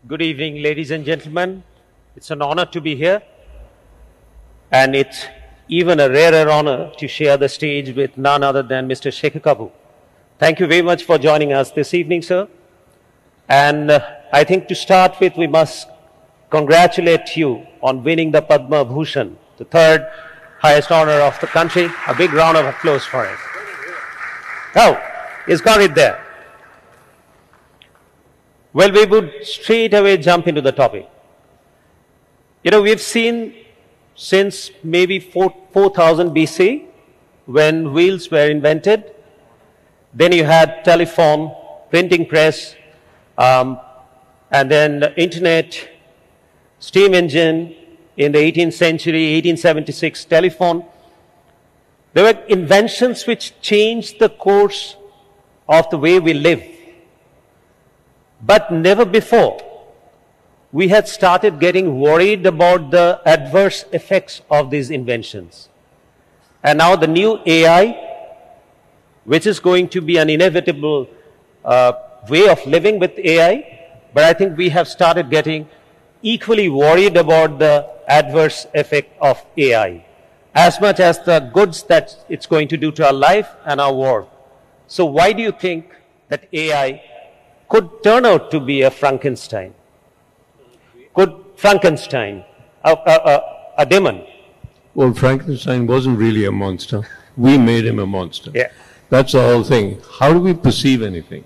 Good evening, ladies and gentlemen. It's an honor to be here. And it's even a rarer honor to share the stage with none other than Mr. Shekhar Kapoor. Thank you very much for joining us this evening, sir. And I think to start with, we must congratulate you on winning the Padma Bhushan, the third highest honor of the country. A big round of applause for it. Oh, he's got it there. Well, we would straight away jump into the topic. You know, we've seen since maybe 4000 BC, when wheels were invented, then you had telephone, printing press, and then the internet, steam engine in the 18th century, 1876 telephone. There were inventions which changed the course of the way we live. But never before we had started getting worried about the adverse effects of these inventions. And now the new AI, which is going to be an inevitable way of living with AI, but I think we have started getting equally worried about the adverse effect of AI, as much as the goods that it's going to do to our life and our world. So why do you think that AI could turn out to be a Frankenstein? Could Frankenstein, a demon? Well, Frankenstein wasn't really a monster. We made him a monster. Yeah. That's the whole thing. How do we perceive anything?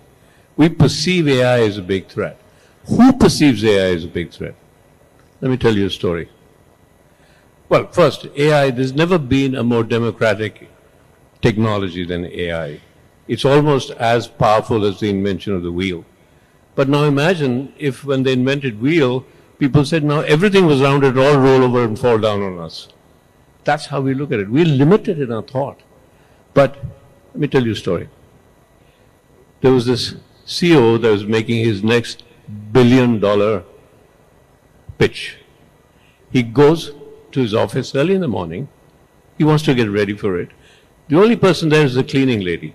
We perceive AI as a big threat. Who perceives AI as a big threat? Let me tell you a story. Well, first, AI, there's never been a more democratic technology than AI. It's almost as powerful as the invention of the wheel. But now imagine if when they invented wheel, people said, now everything was rounded, all roll over and fall down on us. That's how we look at it. We're limited in our thought. But let me tell you a story. There was this CEO that was making his next billion-dollar pitch. He goes to his office early in the morning. He wants to get ready for it. The only person there is the cleaning lady.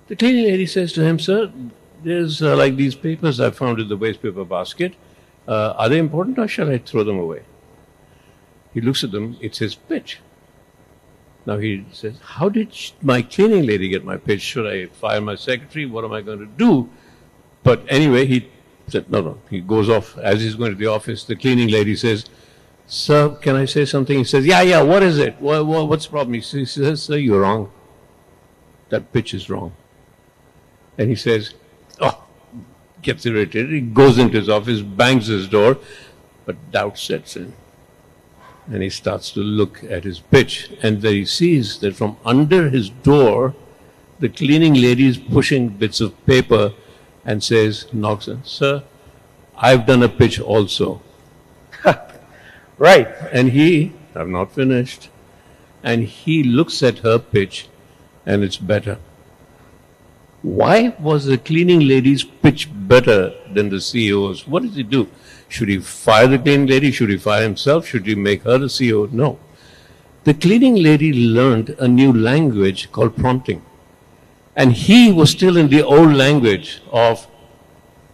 The cleaning lady says to him, sir, there's like these papers I found in the waste paper basket. Are they important or shall I throw them away? He looks at them. It's his pitch. Now he says, how did my cleaning lady get my pitch? Should I fire my secretary? What am I going to do? But anyway, he said, no. He goes off. As he's going to the office, the cleaning lady says, sir, can I say something? He says, yeah, what is it? What's the problem? He says, sir, you're wrong. That pitch is wrong. And he says, oh, gets irritated. He goes into his office, bangs his door, but doubt sets in. And he starts to look at his pitch. And then he sees that from under his door, the cleaning lady is pushing bits of paper and says, knocks on, sir, I've done a pitch also. Right. And I've not finished. And he looks at her pitch and it's better. Why was the cleaning lady's pitch better than the CEO's? What did he do? Should he fire the cleaning lady? Should he fire himself? Should he make her the CEO? No. The cleaning lady learned a new language called prompting. And he was still in the old language of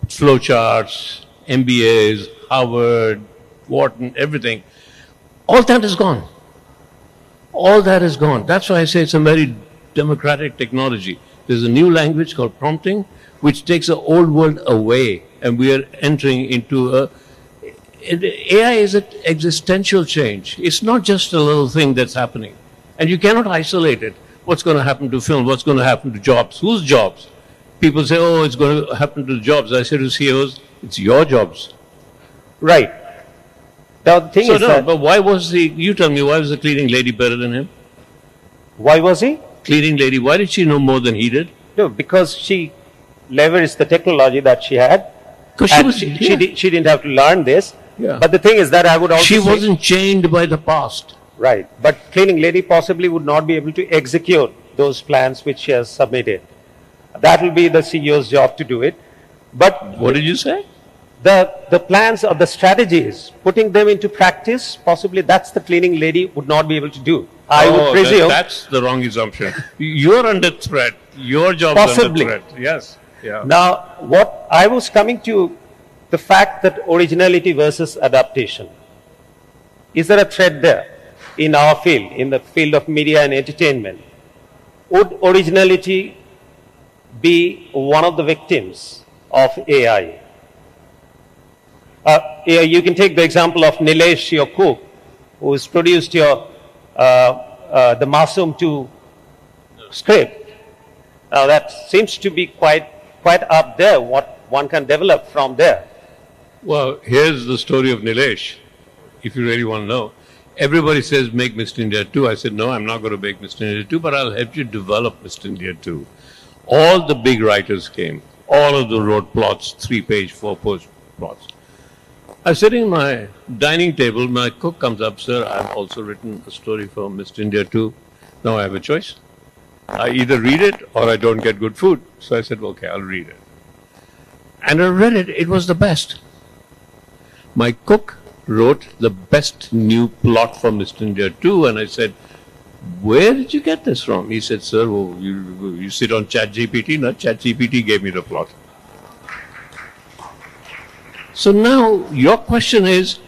flowcharts, MBAs, Harvard, Wharton, everything. All that is gone. All that is gone. That's why I say it's a very democratic technology. There's a new language called prompting, which takes the old world away, and we are entering into AI is an existential change. It's not just a little thing that's happening. And you cannot isolate it. What's going to happen to film? What's going to happen to jobs? Whose jobs? People say, oh, it's going to happen to the jobs. I say to CEOs, it's your jobs. Right. Now, the thing is that, but why was you tell me, why was the cleaning lady better than him? Why was he? Cleaning lady, why did she know more than he did? No, because she leveraged the technology that she had. Because she didn't have to learn this. Yeah. But the thing is that I would also She wasn't chained by the past. Right. But cleaning lady possibly would not be able to execute those plans which she has submitted. That will be the CEO's job to do it. But what did you say? The plans or the strategies, putting them into practice, possibly that's the cleaning lady would not be able to do. I would presume. That's the wrong assumption. You're under threat. Your job is under threat. Yes. Yeah. Now, what I was coming to the fact that originality versus adaptation. Is there a thread there in our field, in the field of media and entertainment? Would originality be one of the victims of AI? You can take the example of Nilesh, your cook, who has produced your the Masoom 2 script. Now that seems to be quite up there, what one can develop from there. Well, here's the story of Nilesh, if you really want to know. Everybody says make Mr. India 2. I said, no, I'm not going to make Mr. India 2, but I'll help you develop Mr. India 2. All the big writers came. All of them wrote plots, 3-page, 4-page plots. I was sitting at my dining table. My cook comes up, sir, I've also written a story for Mr. India 2. Now I have a choice. I either read it or I don't get good food. So I said, okay, I'll read it. And I read it. It was the best. My cook wrote the best new plot for Mr. India 2, and I said, where did you get this from? He said, sir, well, you sit on ChatGPT. Not ChatGPT gave me the plot. So now your question is,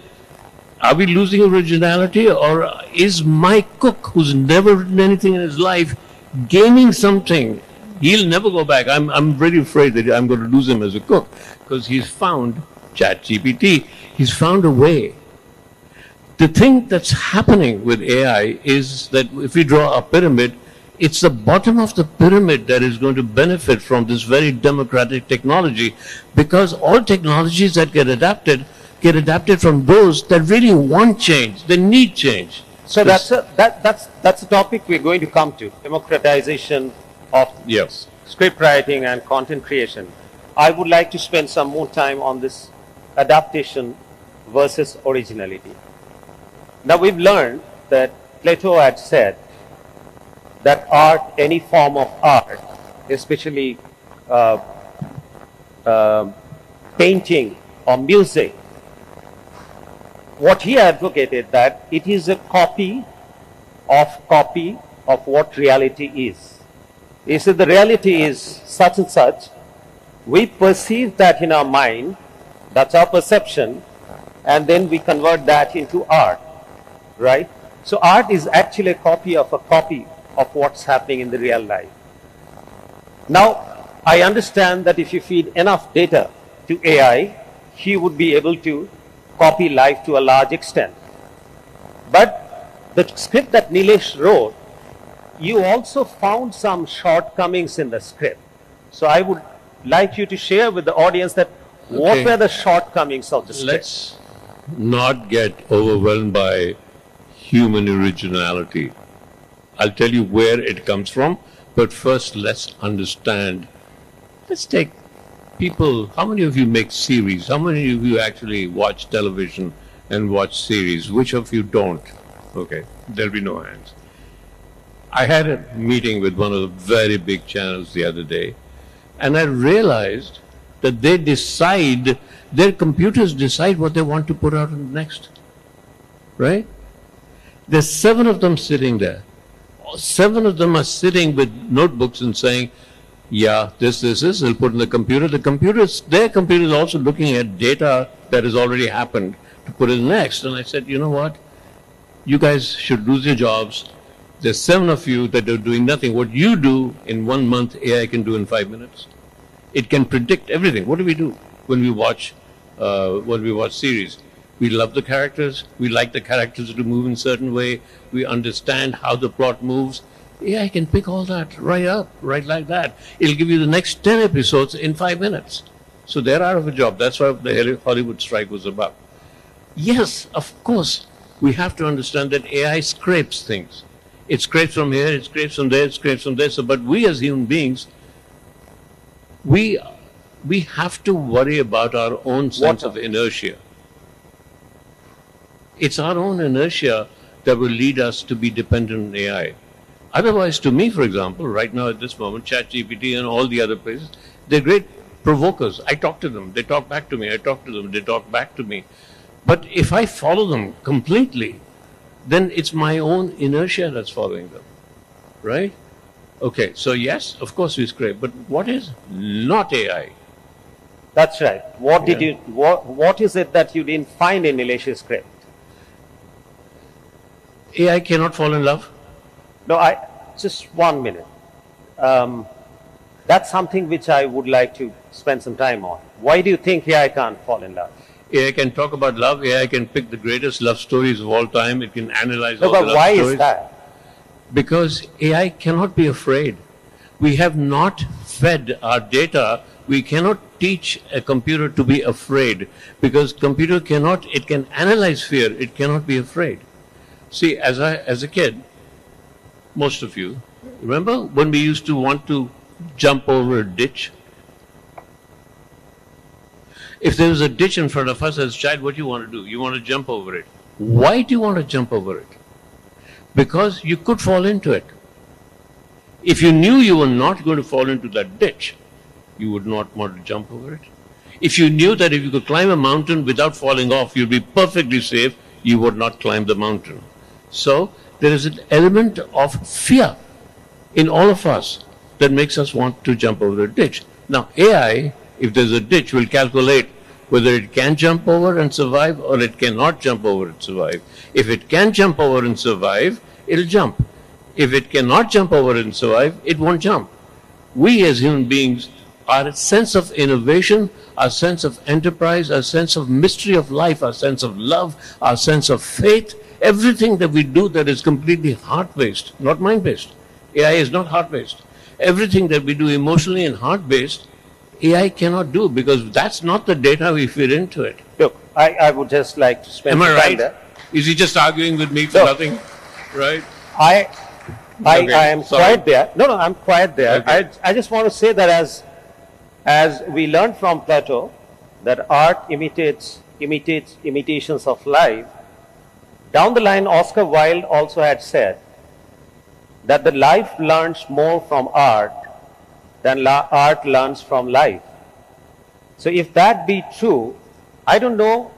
are we losing originality, or is my cook, who's never written anything in his life, gaining something? He'll never go back. I'm very afraid that I'm going to lose him as a cook, because he's found ChatGPT. He's found a way. The thing that's happening with AI is that if we draw a pyramid, it's the bottom of the pyramid that is going to benefit from this very democratic technology, because all technologies that get adapted from those that really want change, they need change. So that's a topic we're going to come to, democratization of Yes. script writing and content creation. I would like to spend some more time on this adaptation versus originality. Now we've learned that Plato had said that art, any form of art, especially painting or music, what he advocated that it is a copy of what reality is. He said the reality is such and such. We perceive that in our mind, that's our perception, and then we convert that into art, right? So art is actually a copy of what's happening in the real life. Now, I understand that if you feed enough data to AI, he would be able to copy life to a large extent. But the script that Nilesh wrote, you also found some shortcomings in the script. So I would like you to share with the audience that what were the shortcomings of the script. Let's not get overwhelmed by human originality. I'll tell you where it comes from, but first let's understand. Let's take people, how many of you make series? How many of you actually watch television and watch series? Which of you don't? Okay, there'll be no hands. I had a meeting with one of the very big channels the other day, and I realized that they decide, their computers decide what they want to put out next, right? There's 7 of them sitting there. 7 of them are sitting with notebooks and saying, yeah, this, they'll put in the computer. Their computer is also looking at data that has already happened to put in next. And I said, you know what? You guys should lose your jobs. There's 7 of you that are doing nothing. What you do in 1 month, AI can do in 5 minutes. It can predict everything. What do we do when we watch series? We love the characters. We like the characters to move in a certain way. We understand how the plot moves. AI can pick all that right up, right like that. It'll give you the next 10 episodes in 5 minutes. So they're out of a job. That's what the Hollywood strike was about. Yes, of course, we have to understand that AI scrapes things. It scrapes from here, it scrapes from there, it scrapes from there. So, but we as human beings, we have to worry about our own sense of inertia. It's our own inertia that will lead us to be dependent on AI. Otherwise, to me, for example, right now at this moment, ChatGPT and all the other places, they're great provokers. I talk to them, they talk back to me. I talk to them, they talk back to me. But if I follow them completely, then it's my own inertia that's following them, right? Okay, so yes, of course we scrape, but what is not AI? That's right. What is it that you didn't find in Nilesh's script? AI cannot fall in love. No, just 1 minute. That's something which I would like to spend some time on. Why do you think AI can't fall in love? AI can talk about love. AI can pick the greatest love stories of all time. It can analyze all No, the but love why stories. is that? Because AI cannot be afraid. We have not fed our data. We cannot teach a computer to be afraid because computer cannot, it can analyze fear. It cannot be afraid. See, as a kid, most of you, remember when we used to want to jump over a ditch? If there was a ditch in front of us as a child, what do you want to do? You want to jump over it. Why do you want to jump over it? Because you could fall into it. If you knew you were not going to fall into that ditch, you would not want to jump over it. If you knew that if you could climb a mountain without falling off, you'd be perfectly safe, you would not climb the mountain. So there is an element of fear in all of us that makes us want to jump over a ditch. Now AI, if there's a ditch, will calculate whether it can jump over and survive or it cannot jump over and survive. If it can jump over and survive, it'll jump. If it cannot jump over and survive, it won't jump. We as human beings, our sense of innovation, our sense of enterprise, our sense of mystery of life, our sense of love, our sense of faith, everything that we do that is completely heart-based, not mind-based. AI is not heart-based. Everything that we do emotionally and heart-based, AI cannot do because that's not the data we feed into it. Look, I would just like to spend Am I some time right? there. Is he just arguing with me for No. nothing? Right? I Okay, am sorry. quiet there. No, I'm quiet there. Okay. I just want to say that as we learned from Plato, that art imitates imitations of life. Down the line, Oscar Wilde also had said that the life learns more from art than art learns from life. So if that be true, I don't know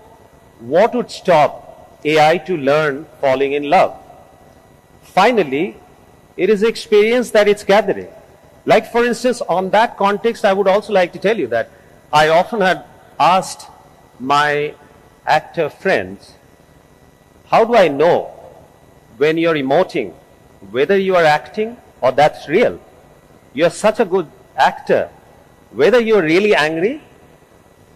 what would stop AI to learn falling in love. Finally, it is the experience that it's gathering. Like for instance, on that context, I would also like to tell you that I often had asked my actor friends, how do I know when you're emoting, whether you are acting or that's real? You're such a good actor, whether you're really angry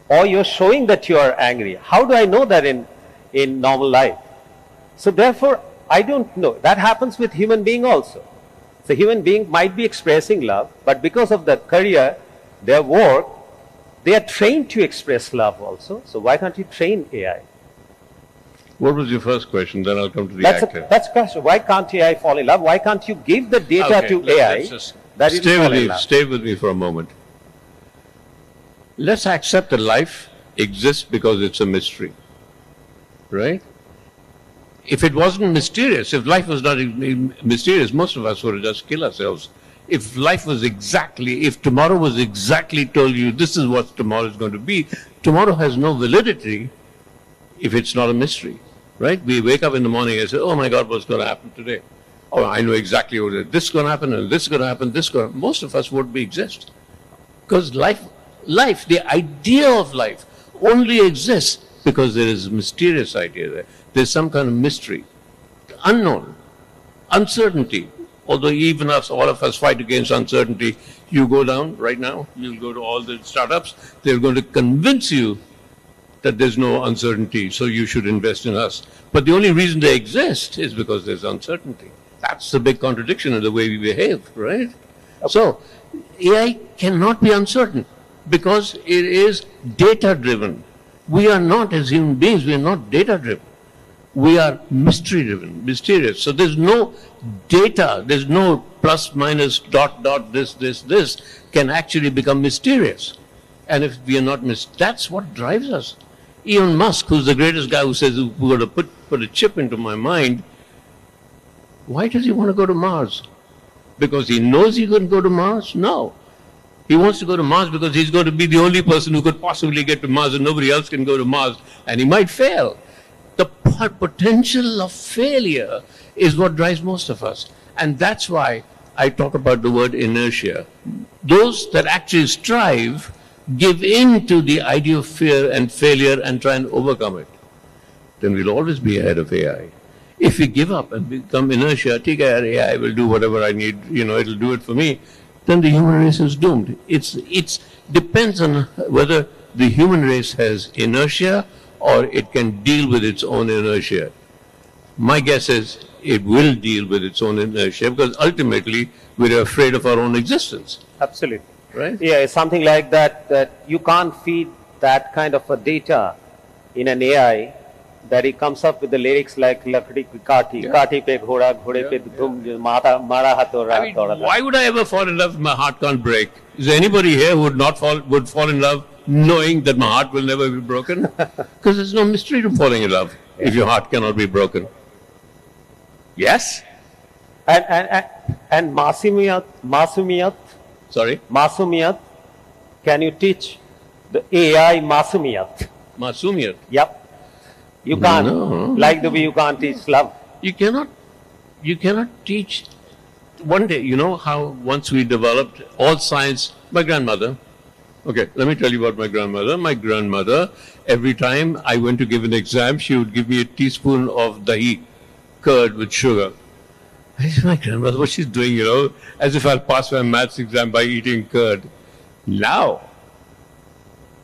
or you're showing that you are angry. How do I know that in normal life? So therefore, I don't know. That happens with human being also. So human being might be expressing love, but because of their career, their work, they are trained to express love also. So why can't you train AI? What was your first question? Then I'll come to the That's actor. a question. Why can't AI fall in love? Why can't you give the data Okay, to let's AI just that it will fall in love? Stay with me for a moment. Let's accept that life exists because it's a mystery, right? If it wasn't mysterious, if life was not mysterious, most of us would just kill ourselves. If life was if tomorrow was exactly told you this is what tomorrow is going to be, tomorrow has no validity if it's not a mystery, right? We wake up in the morning and say, oh my God, what's going to happen today? Oh, I know exactly what it is. This is going to happen, and this is going to happen, this is going to happen. Most of us wouldn't exist. Because life, the idea of life only exists because there is a mysterious idea there. There's some kind of mystery, unknown, uncertainty. Although even all of us fight against uncertainty, you go down right now, you'll go to all the startups, they're going to convince you that there's no uncertainty, so you should invest in us. But the only reason they exist is because there's uncertainty. That's the big contradiction in the way we behave, right? Okay. So AI cannot be uncertain because it is data-driven. We are not, as human beings, we are not data-driven. We are mystery-driven, mysterious. So there's no data, there's no plus, minus, dot, dot, this can actually become mysterious. And if we are not that's what drives us. Elon Musk, who's the greatest guy who says, we're going to put a chip into my mind, why does he want to go to Mars? Because he knows he can go to Mars? No. He wants to go to Mars because he's going to be the only person who could possibly get to Mars and nobody else can go to Mars. And he might fail. The potential of failure is what drives most of us. And that's why I talk about the word inertia. Those that actually strive give in to the idea of fear and failure and try and overcome it, then we'll always be ahead of AI. If we give up and become inertia, AI will do whatever I need, it'll do it for me, then the human race is doomed. It depends on whether the human race has inertia or it can deal with its own inertia. My guess is it will deal with its own inertia because ultimately we're afraid of our own existence. Absolutely. Right? Yeah, it's something like that you can't feed that kind of a data in an AI that it comes up with the lyrics like Lakdi Kati, Kati pe ghoda, ghode pe dhum, mara hato I mean, why would I ever fall in love if my heart can't break? Is there anybody here who would fall in love knowing that my heart will never be broken? Because there's no mystery to falling in love if your heart cannot be broken. Yes? And Masumiyat, Sorry? Masumiyat, can you teach the AI Masumiyat? Masumiyat? Yep. You can't. No. Like the way you can't teach love. You cannot teach. One day, you know how once we developed all science, my grandmother, okay, let me tell you about my grandmother. My grandmother, every time I went to give an exam, she would give me a teaspoon of dahi, curd with sugar. I said, my grandmother, what she's doing, as if I'll pass my maths exam by eating curd. Now,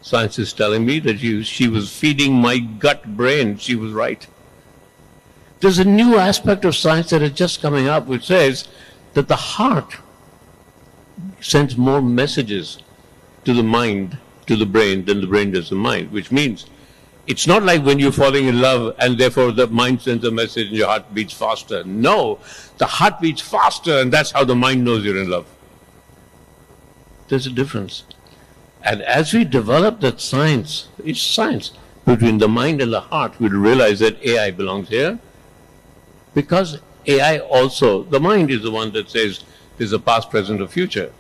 science is telling me that she was feeding my gut brain. She was right. There's a new aspect of science that is just coming up which says that the heart sends more messages to the mind, to the brain, than the brain does the mind, which means it's not like when you're falling in love and therefore the mind sends a message and your heart beats faster. No, the heart beats faster and that's how the mind knows you're in love. There's a difference. And as we develop that science, it's science, between the mind and the heart, we'll realize that AI belongs here. Because AI also, the mind is the one that says there's a past, present, or future.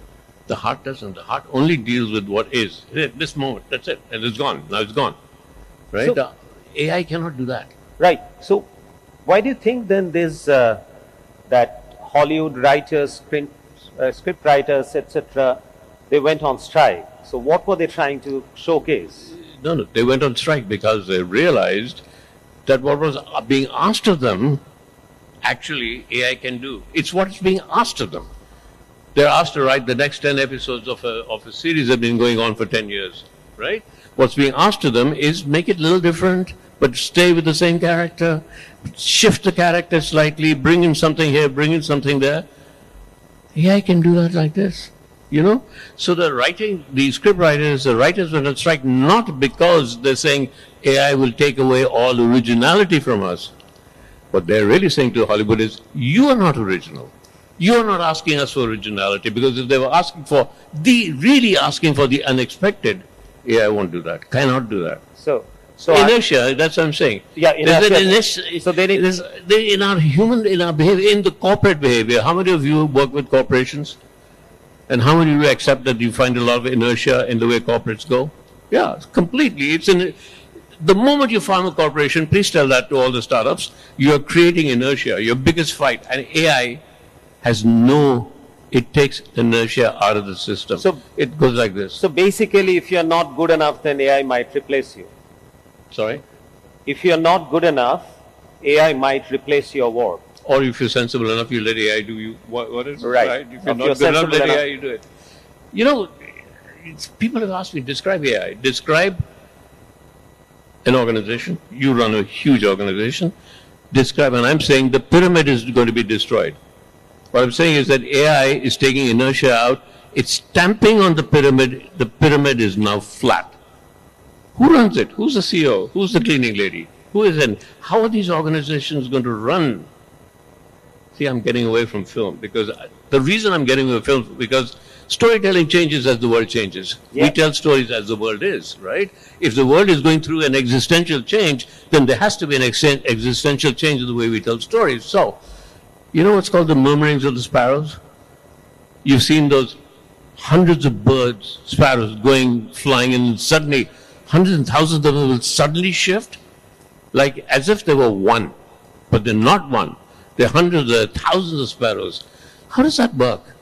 The heart doesn't. The heart only deals with what is. This moment, that's it. And it's gone. Now it's gone. Right? So, the AI cannot do that. Right. So, why do you think then there's that Hollywood writers, script writers, etc., they went on strike? So what were they trying to showcase? No, they went on strike because they realized that what was being asked of them, actually AI can do. It's what's being asked of them. They're asked to write the next 10 episodes of a series that have been going on for 10 years, right? What's being asked of them is make it a little different, but stay with the same character, shift the character slightly, bring in something here, bring in something there. AI can do that like this. So the script writers, the writers went on strike not because they're saying AI will take away all originality from us. What they're really saying to Hollywood is, you are not original. You are not asking us for originality, because if they were really asking for the unexpected, AI won't do that, cannot do that. So inertia, that's what I'm saying. Yeah, inertia. So in our behavior, in the corporate behavior, how many of you work with corporations? And how many of you accept that you find a lot of inertia in the way corporates go? Yeah, completely. The moment you form a corporation, please tell that to all the startups, you are creating inertia, your biggest fight. And AI it takes inertia out of the system. So it goes like this. So basically, if you're not good enough, then AI might replace you. Sorry? If you're not good enough, AI might replace your work. Or if you're sensible enough, you let AI do you. What is it? Right. If you're not good enough, let AI you do it. People have asked me, describe AI. Describe an organization. You run a huge organization. Describe, and I'm saying the pyramid is going to be destroyed. What I'm saying is that AI is taking inertia out. It's stamping on the pyramid. The pyramid is now flat. Who runs it? Who's the CEO? Who's the cleaning lady? Who is in? How are these organizations going to run? See, I'm getting away from film because the reason I'm getting away from film is because storytelling changes as the world changes. Yeah. We tell stories as the world is, right? If the world is going through an existential change, then there has to be an existential change in the way we tell stories. So, you know what's called the murmurings of the sparrows? You've seen those hundreds of birds, sparrows, flying, and suddenly hundreds and thousands of them will suddenly shift, like as if they were one, but they're not one. There are hundreds, there are thousands of sparrows. How does that work?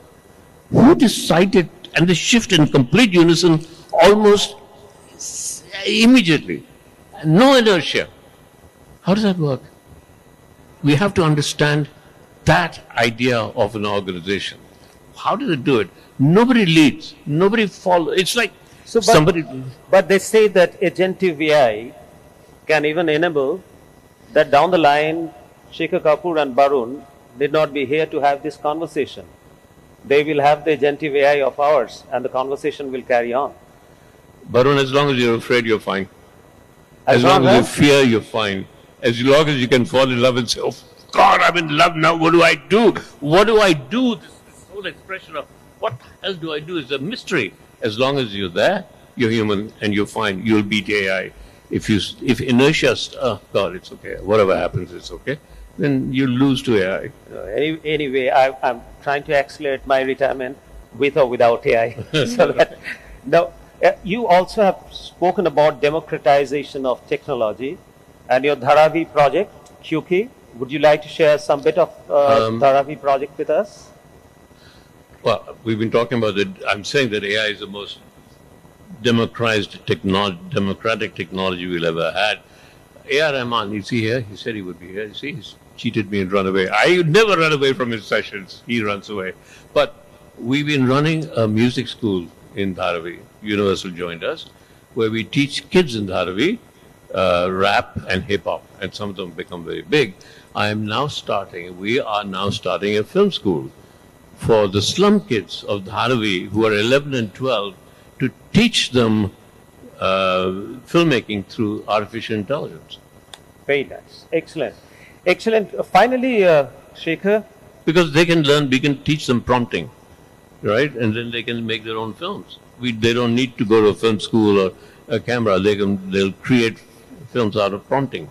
Who decided, and they shift in complete unison almost immediately. No inertia. How does that work? We have to understand that idea of an organization. How does it do it? Nobody leads. Nobody follows. It's like somebody... But they say that agentive AI can even enable that down the line, Shekhar Kapoor and Barun did not be here to have this conversation. They will have the agentive AI of ours and the conversation will carry on. Barun, as long as you're afraid, you're fine. As long as you fear, you're fine. As long as you can fall in love and say, oh God, I'm in love now, what do I do? What do I do? This whole expression of what the hell do I do is a mystery. As long as you're there, you're human and you're fine. You'll beat AI. If inertia, oh God, it's okay. Whatever happens, it's okay. Then you lose to AI. Anyway, I'm trying to accelerate my retirement with or without AI. So that, now, you also have spoken about democratization of technology and your Dharavi project, QK. Would you like to share some bit of Dharavi project with us? Well, we've been talking about it. I'm saying that AI is the most democratic technology we'll ever had. A.R. Rahman, is he here? He said he would be here. You see, he's cheated me and run away. I would never run away from his sessions. He runs away. But we've been running a music school in Dharavi. Universal joined us, where we teach kids in Dharavi rap and hip-hop, and some of them become very big. we are now starting a film school for the slum kids of Dharavi who are 11 and 12 to teach them filmmaking through artificial intelligence. Very nice. Excellent. Excellent. Finally, Shekhar. Because they can learn, we can teach them prompting, right? And then they can make their own films. They don't need to go to a film school or a camera. They'll create films out of prompting.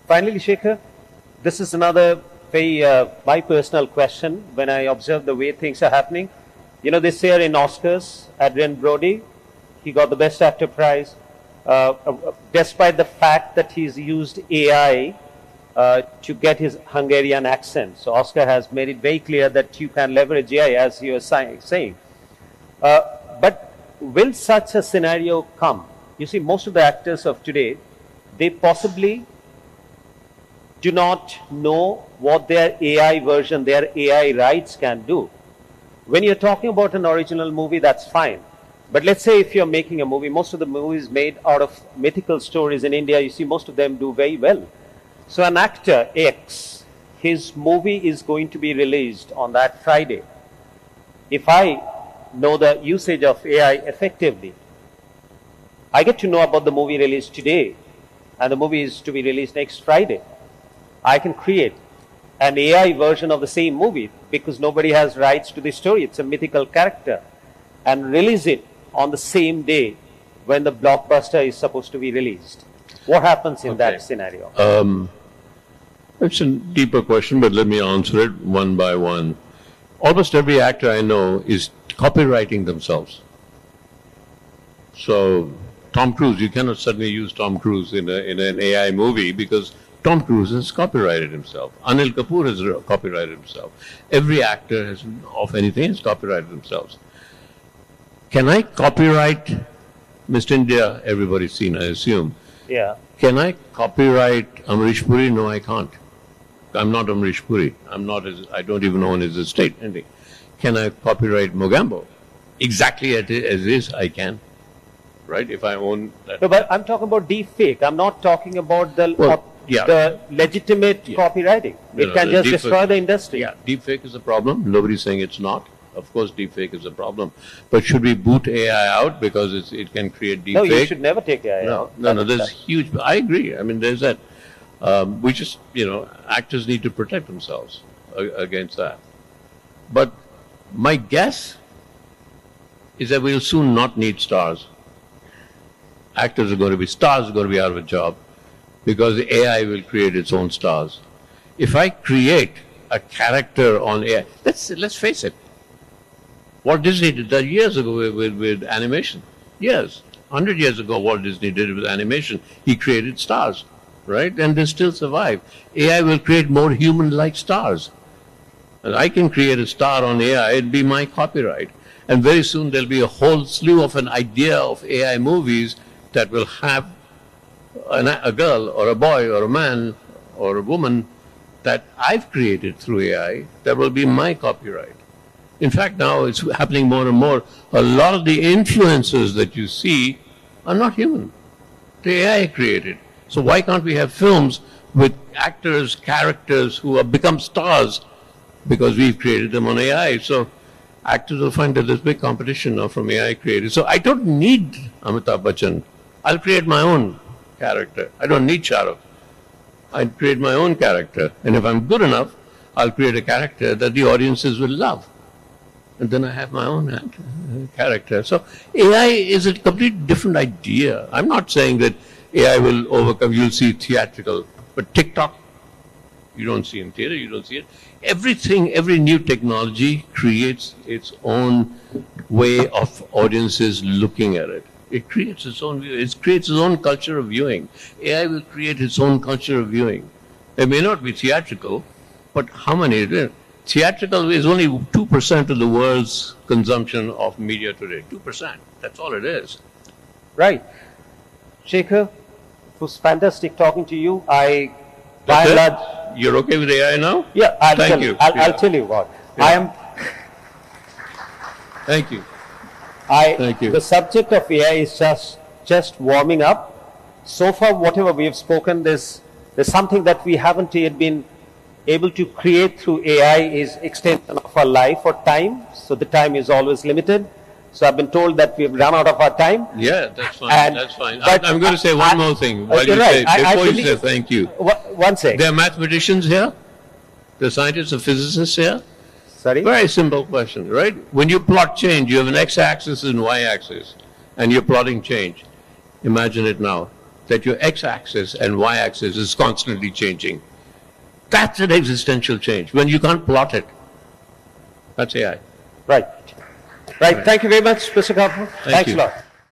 Finally, Shekhar, this is another very my personal question when I observe the way things are happening. You know, this year in Oscars, Adrian Brody, he got the Best Actor prize, despite the fact that he's used AI to get his Hungarian accent. So Oscar has made it very clear that you can leverage AI, as you were saying. But will such a scenario come? You see, most of the actors of today, they possibly do not know what their AI version, their AI rights can do. When you're talking about an original movie, that's fine. But let's say if you're making a movie, most of the movies made out of mythical stories in India, you see most of them do very well. So an actor X, his movie is going to be released on that Friday. If I know the usage of AI effectively, I get to know about the movie released today, and the movie is to be released next Friday. I can create an AI version of the same movie because nobody has rights to the story. It's a mythical character, and release it on the same day when the blockbuster is supposed to be released. What happens in that scenario? It's a deeper question, but let me answer it one by one. Almost every actor I know is copywriting themselves. So Tom Cruise, you cannot suddenly use Tom Cruise in an AI movie because Tom Cruise has copyrighted himself. Anil Kapoor has copyrighted himself. Every actor of anything has copyrighted themselves. Can I copyright Mr. India? Everybody's seen, I assume. Yeah. Can I copyright Amrish Puri? No, I can't. I'm not Amrish Puri. I don't even own his estate. Can I copyright Mogambo? Exactly as it is, I can. Right? If I own that. No, but I'm talking about deep fake. I'm not talking about the legitimate copywriting. It can just destroy the industry. Yeah, deep fake is a problem. Nobody's saying it's not. Of course, deep fake is a problem. But should we boot AI out because it can create deep fake? No, you should never take AI out. No, there's huge... I agree. I mean, there's that. We just, actors need to protect themselves against that. But my guess is that we'll soon not need stars. Actors are going to be stars, are going to be out of a job because AI will create its own stars. If I create a character on AI, let's face it. Walt Disney did that years ago with animation. Years. 100 years ago, Walt Disney did it with animation. He created stars, right? And they still survive. AI will create more human-like stars. And I can create a star on AI. It'd be my copyright. And very soon there'll be a whole slew of an idea of AI movies that will have a girl or a boy or a man or a woman that I've created through AI that will be my copyright. In fact, now it's happening more and more. A lot of the influencers that you see are not human. They're AI created. So why can't we have films with actors, characters who have become stars because we've created them on AI? So actors will find that there's big competition now from AI creators. So I don't need Amitabh Bachchan. I'll create my own character. I don't need Shah Rukh. I'll create my own character. And if I'm good enough, I'll create a character that the audiences will love. And then I have my own character. So AI is a completely different idea. I'm not saying that AI will overcome, you'll see theatrical, but TikTok, you don't see in theater, you don't see it. Everything, every new technology creates its own way of audiences looking at it. It creates its own view. It creates its own culture of viewing. AI will create its own culture of viewing. It may not be theatrical, but how many? Theatrical is only 2% of the world's consumption of media today. 2%. That's all it is. Right. Shekhar, it was fantastic talking to you. By and large, you're okay with AI now? Yeah, I'll tell you what. Yeah. I am. Thank you. Thank you. The subject of AI is just warming up. So far, whatever we have spoken, there's something that we haven't yet been able to create through AI is extension of our life or time. So the time is always limited. So I've been told that we've run out of our time. Yeah, that's fine. That's fine. I'm going to say one more thing while you say, before you say thank you. One second. There are mathematicians here? There are scientists or physicists here? Sorry? Very simple question, right? When you plot change, you have an x-axis and y-axis, and you're plotting change. Imagine it now, that your x-axis and y-axis is constantly changing. That's an existential change, when you can't plot it. That's AI. Right. Thank you very much, Mr. Kapoor. Thanks a lot.